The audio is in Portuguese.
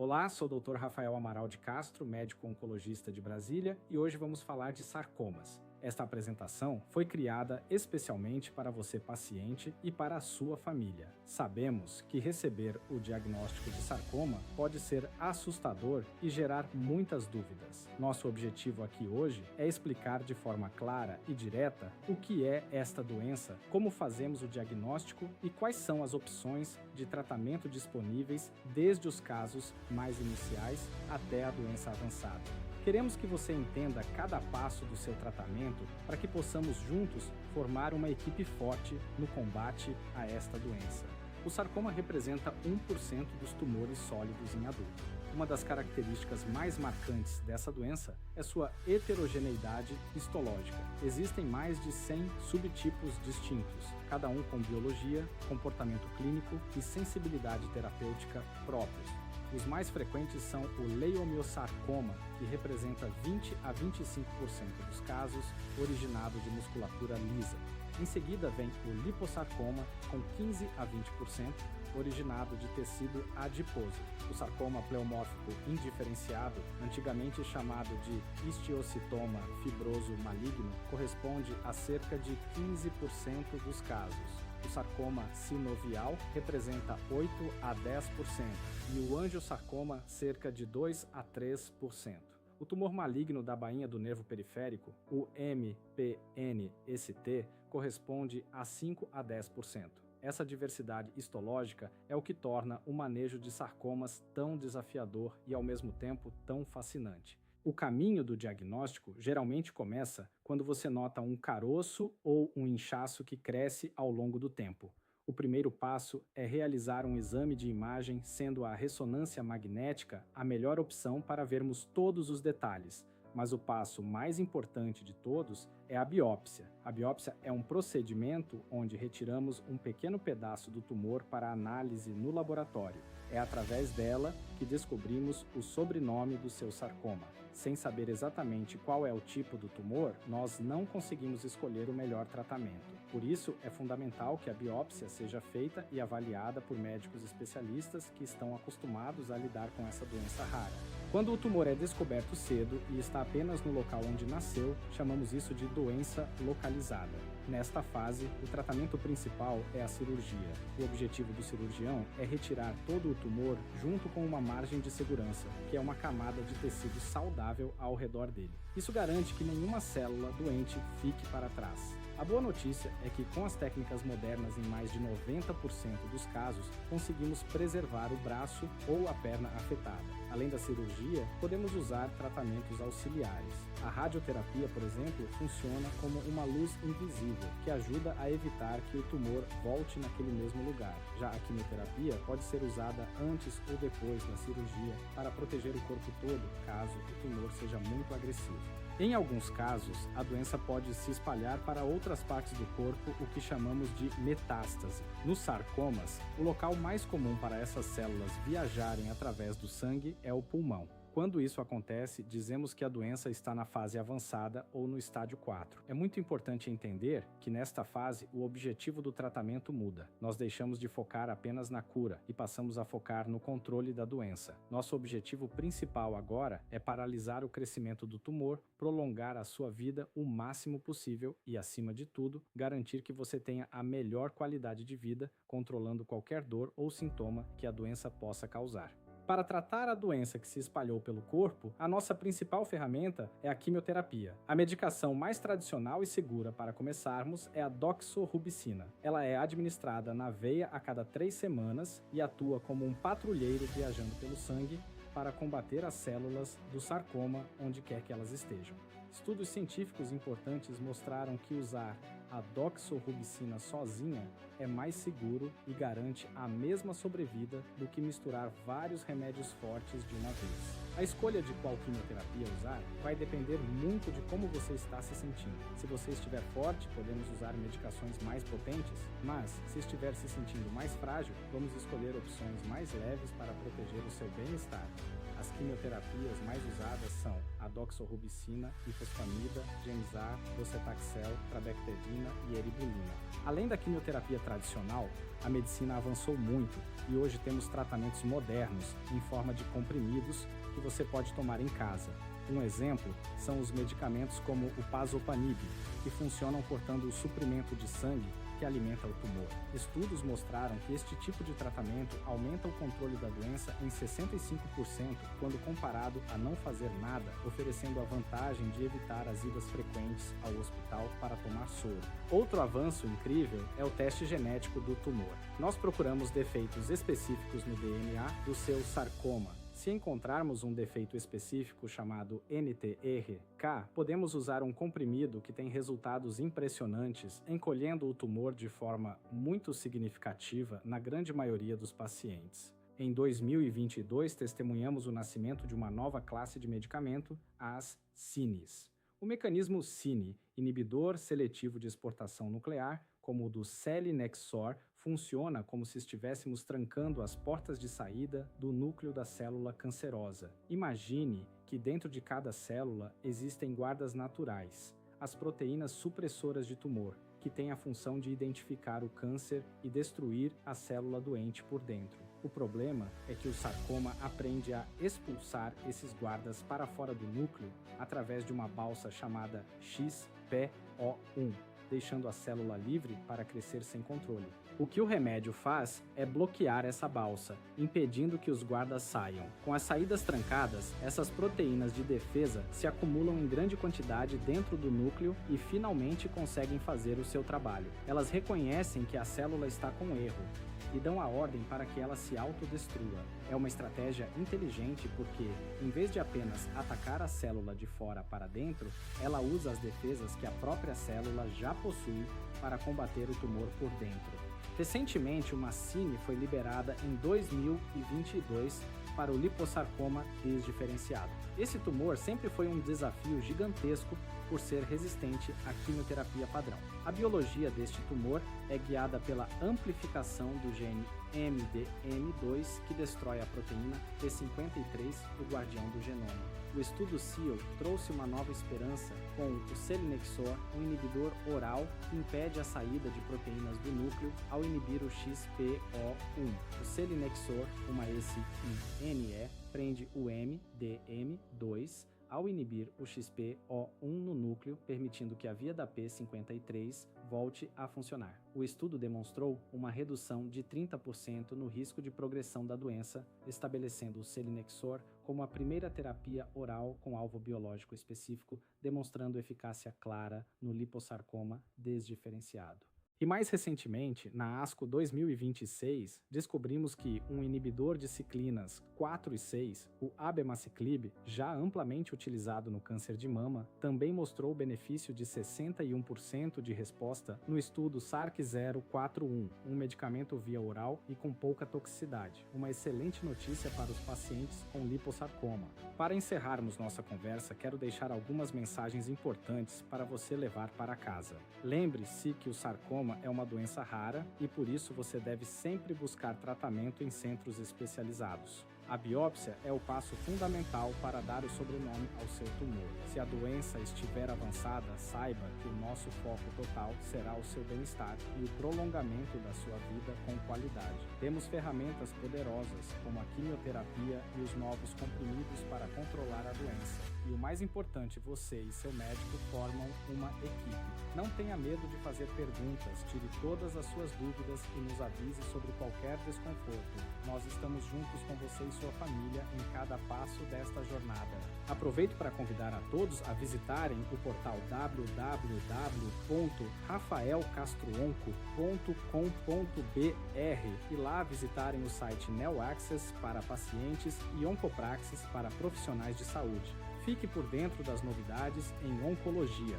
Olá, sou o Dr. Rafael Amaral de Castro, médico oncologista de Brasília, e hoje vamos falar de sarcomas. Esta apresentação foi criada especialmente para você paciente e para a sua família. Sabemos que receber o diagnóstico de sarcoma pode ser assustador e gerar muitas dúvidas. Nosso objetivo aqui hoje é explicar de forma clara e direta o que é esta doença, como fazemos o diagnóstico e quais são as opções de tratamento disponíveis desde os casos mais iniciais até a doença avançada. Queremos que você entenda cada passo do seu tratamento para que possamos juntos formar uma equipe forte no combate a esta doença. O sarcoma representa 1% dos tumores sólidos em adulto. Uma das características mais marcantes dessa doença é sua heterogeneidade histológica. Existem mais de 100 subtipos distintos, cada um com biologia, comportamento clínico e sensibilidade terapêutica próprios. Os mais frequentes são o leiomiosarcoma, que representa 20 a 25% dos casos, originado de musculatura lisa. Em seguida vem o liposarcoma, com 15 a 20%, originado de tecido adiposo. O sarcoma pleomórfico indiferenciado, antigamente chamado de histiocitoma fibroso maligno, corresponde a cerca de 15% dos casos. O sarcoma sinovial representa 8 a 10% e o angiosarcoma cerca de 2 a 3%. O tumor maligno da bainha do nervo periférico, o MPNST, corresponde a 5 a 10%. Essa diversidade histológica é o que torna o manejo de sarcomas tão desafiador e, ao mesmo tempo, tão fascinante. O caminho do diagnóstico geralmente começa quando você nota um caroço ou um inchaço que cresce ao longo do tempo. O primeiro passo é realizar um exame de imagem, sendo a ressonância magnética a melhor opção para vermos todos os detalhes. Mas o passo mais importante de todos é a biópsia. A biópsia é um procedimento onde retiramos um pequeno pedaço do tumor para análise no laboratório. É através dela que descobrimos o sobrenome do seu sarcoma. Sem saber exatamente qual é o tipo do tumor, nós não conseguimos escolher o melhor tratamento. Por isso, é fundamental que a biópsia seja feita e avaliada por médicos especialistas que estão acostumados a lidar com essa doença rara. Quando o tumor é descoberto cedo e está apenas no local onde nasceu, chamamos isso de doença localizada. Nesta fase, o tratamento principal é a cirurgia. O objetivo do cirurgião é retirar todo o tumor junto com uma margem de segurança, que é uma camada de tecido saudável ao redor dele. Isso garante que nenhuma célula doente fique para trás. A boa notícia é que, com as técnicas modernas em mais de 90% dos casos, conseguimos preservar o braço ou a perna afetada. Além da cirurgia, podemos usar tratamentos auxiliares. A radioterapia, por exemplo, funciona como uma luz invisível, que ajuda a evitar que o tumor volte naquele mesmo lugar. Já a quimioterapia pode ser usada antes ou depois da cirurgia para proteger o corpo todo, caso o tumor seja muito agressivo. Em alguns casos, a doença pode se espalhar para outras partes do corpo, o que chamamos de metástase. Nos sarcomas, o local mais comum para essas células viajarem através do sangue é o pulmão. Quando isso acontece, dizemos que a doença está na fase avançada ou no estádio 4. É muito importante entender que nesta fase o objetivo do tratamento muda. Nós deixamos de focar apenas na cura e passamos a focar no controle da doença. Nosso objetivo principal agora é paralisar o crescimento do tumor, prolongar a sua vida o máximo possível e, acima de tudo, garantir que você tenha a melhor qualidade de vida, controlando qualquer dor ou sintoma que a doença possa causar. Para tratar a doença que se espalhou pelo corpo, a nossa principal ferramenta é a quimioterapia. A medicação mais tradicional e segura para começarmos é a doxorubicina. Ela é administrada na veia a cada 3 semanas e atua como um patrulheiro viajando pelo sangue para combater as células do sarcoma onde quer que elas estejam. Estudos científicos importantes mostraram que usar a doxorubicina sozinha é mais seguro e garante a mesma sobrevida do que misturar vários remédios fortes de uma vez. A escolha de qual quimioterapia usar vai depender muito de como você está se sentindo. Se você estiver forte, podemos usar medicações mais potentes, mas se estiver se sentindo mais frágil, vamos escolher opções mais leves para proteger o seu bem-estar. as quimioterapias mais usadas são a doxorubicina, ifosfamida, Gemzar, docetaxel, trabectedina e eribulina. Além da quimioterapia tradicional, a medicina avançou muito e hoje temos tratamentos modernos em forma de comprimidos que você pode tomar em casa. Um exemplo são os medicamentos como o Pazopanib, que funcionam cortando o suprimento de sangue que alimenta o tumor. Estudos mostraram que este tipo de tratamento aumenta o controle da doença em 65% quando comparado a não fazer nada, oferecendo a vantagem de evitar as idas frequentes ao hospital para tomar soro. Outro avanço incrível é o teste genético do tumor. Nós procuramos defeitos específicos no DNA do seu sarcoma. Se encontrarmos um defeito específico chamado NTR-K, podemos usar um comprimido que tem resultados impressionantes, encolhendo o tumor de forma muito significativa na grande maioria dos pacientes. Em 2022, testemunhamos o nascimento de uma nova classe de medicamento, as CINEs. O mecanismo CINE, inibidor seletivo de exportação nuclear, como o do selinexor, funciona como se estivéssemos trancando as portas de saída do núcleo da célula cancerosa. Imagine que dentro de cada célula existem guardas naturais, as proteínas supressoras de tumor, que têm a função de identificar o câncer e destruir a célula doente por dentro. O problema é que o sarcoma aprende a expulsar esses guardas para fora do núcleo através de uma balsa chamada XPO1, deixando a célula livre para crescer sem controle. O que o remédio faz é bloquear essa balsa, impedindo que os guardas saiam. Com as saídas trancadas, essas proteínas de defesa se acumulam em grande quantidade dentro do núcleo e finalmente conseguem fazer o seu trabalho. Elas reconhecem que a célula está com erro e dão a ordem para que ela se autodestrua. É uma estratégia inteligente porque, em vez de apenas atacar a célula de fora para dentro, ela usa as defesas que a própria célula já possui para combater o tumor por dentro. Recentemente, uma CINE foi liberada em 2022 para o lipossarcoma desdiferenciado. Esse tumor sempre foi um desafio gigantesco por ser resistente à quimioterapia padrão. A biologia deste tumor é guiada pela amplificação do gene MDM2, que destrói a proteína P53, o guardião do genoma. O estudo SEAL trouxe uma nova esperança com o selinexor, um inibidor oral que impede a saída de proteínas do núcleo ao inibir o XPO1. O selinexor, uma SINE, prende o MDM2 ao inibir o XPO1 no núcleo, permitindo que a via da P53 volte a funcionar. O estudo demonstrou uma redução de 30% no risco de progressão da doença, estabelecendo o selinexor como a primeira terapia oral com alvo biológico específico, demonstrando eficácia clara no lipossarcoma desdiferenciado. E mais recentemente, na ASCO 2026, descobrimos que um inibidor de ciclinas 4 e 6, o abemaciclib, já amplamente utilizado no câncer de mama, também mostrou benefício de 61% de resposta no estudo SARC-041, um medicamento via oral e com pouca toxicidade. Uma excelente notícia para os pacientes com lipossarcoma. Para encerrarmos nossa conversa, quero deixar algumas mensagens importantes para você levar para casa. Lembre-se que o sarcoma é uma doença rara e por isso você deve sempre buscar tratamento em centros especializados. A biópsia é o passo fundamental para dar o sobrenome ao seu tumor. Se a doença estiver avançada, saiba que o nosso foco total será o seu bem-estar e o prolongamento da sua vida com qualidade. Temos ferramentas poderosas, como a quimioterapia e os novos comprimidos para controlar a doença. E o mais importante, você e seu médico formam uma equipe. Não tenha medo de fazer perguntas, tire todas as suas dúvidas e nos avise sobre qualquer desconforto. Nós estamos juntos com você e sua família em cada passo desta jornada. Aproveito para convidar a todos a visitarem o portal www.rafaelcastroonco.com.br e lá visitarem o site NeoAccess para pacientes e Oncopraxis para profissionais de saúde. Fique por dentro das novidades em oncologia.